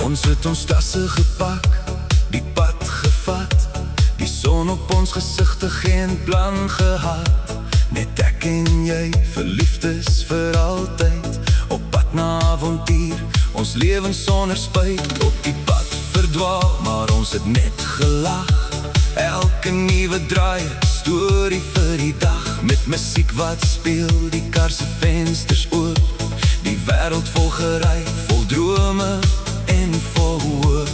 Ons het ons tasse gepak, die pad gevat, die son op ons gesigte geen plan gehad. Net ek en jy, verliefdes vir altyd, op pad na avontuur, ons lewens sonder spyt. Op die pad verdwaal, maar ons het net gelag. Elke nuwe draai, storie vir die dag, met musiek wat speel, die kar se vensters oop, die wêreld vol gery, vol drome en vol hoop.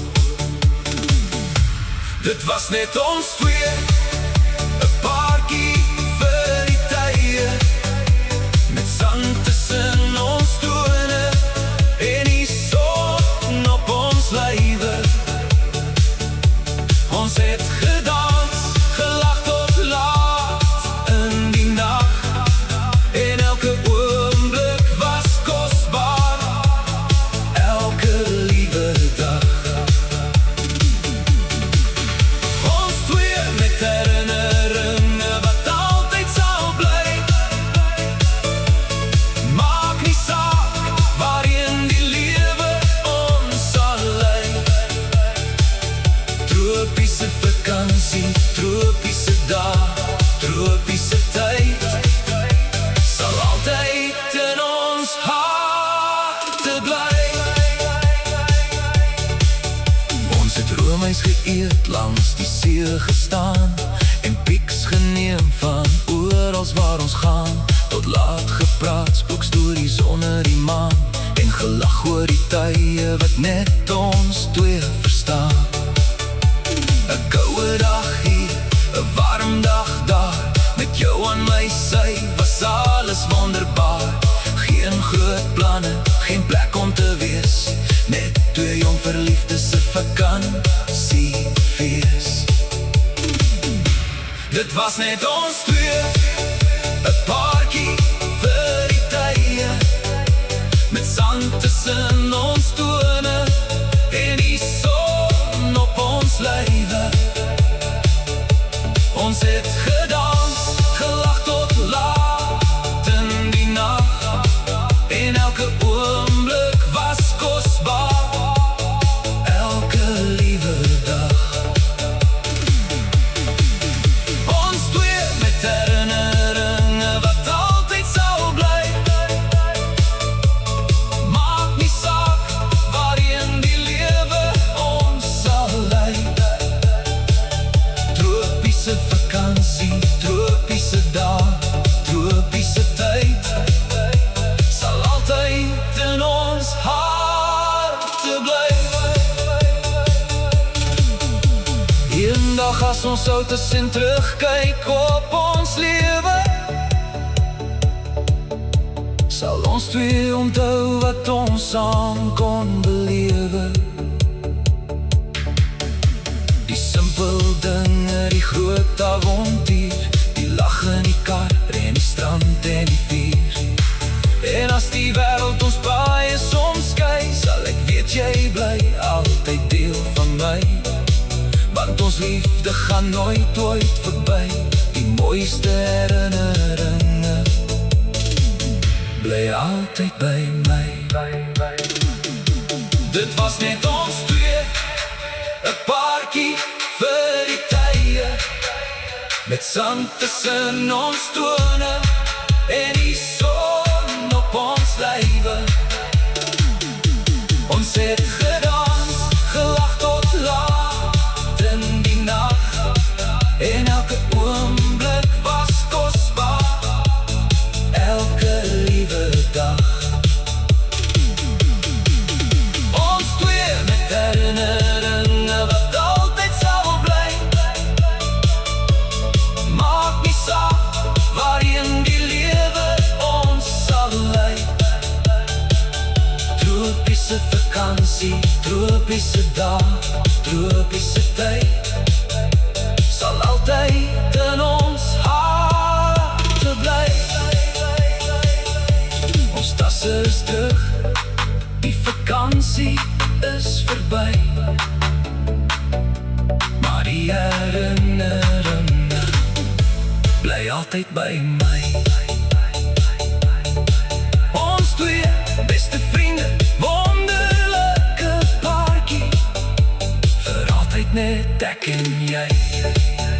Dit was net ons twee, 'n paartjie vir die tye, met sang tussen ons tone en die son op ons lywe. Ons het gedans, gelag tot laat in die nag, en elke oomblik was kosbaar, elke liewe dag. Ons twee met herinneringe wat altyd sal bly. Maak nie saak waarheen die lewe ons sal lei. Tropiese vakansie, tropiese dag, tropiese tyd, sal altyd in ons harte bly. Ons het roomys geëet, langs die see gestaan, en pieks geneem van orals waar ons gaan. Tot laat gepraat, spookstories onder die maan, en gelag oor die tye wat net ons twee verstaan. 'N koue dag hier, 'n warm dag daar, met jou aan my sy was alles wonderbaar. Geen groot planne, geen plek om te wees, net twee jong verliefdes se vakansiefees. Dit was net ons twee, 'n paartjie vir die tye, met sang tussen ons tone en die son op ons lywe. Ons het gedans, gelag tot laat in die nag, en elke oomblik was kosbaar, elke liewe dag. Ons twee met herinneringe wat altyd sal bly. Maak nie saak waarheen die lewe ons sal lei. Tropiese vakansie, tropiese dag, tropiese tyd, sal altyd in ons harte bly. Eendag as ons oud en terugkyk op ons lewe, sal ons twee onthou wat ons saam kon belewe. Die simpel dinge, die groot avontuur, die lag in die kar en die strand en die vuur. En as die wêreld ons baie soms skei, sal ek weet jy bly altyd deel van my. Want ons liefde gaan nooit ooit verby, die mooiste herinneringe bly altyd by my. Dit was net ons twee, 'n paartjie vir die tye, met sang tussen ons tone en die son op ons lywe. Ons het gedans, gelag tot laat in die nag, en elke oomblik was kosbaar, elke liewe dag. Ons twee met herinneringe wat altyd sal bly. Maak nie saak waarheen die lewe ons sal lei. Tropiese vakansie, tropiese dag, tropiese tyd, sal altyd in ons harte bly. Ons tasse is terug, die vakansie is verby, maar die herinneringe bly altyd by my. Ons twee beste vriende, wonderlike paartjie. net ek en jy.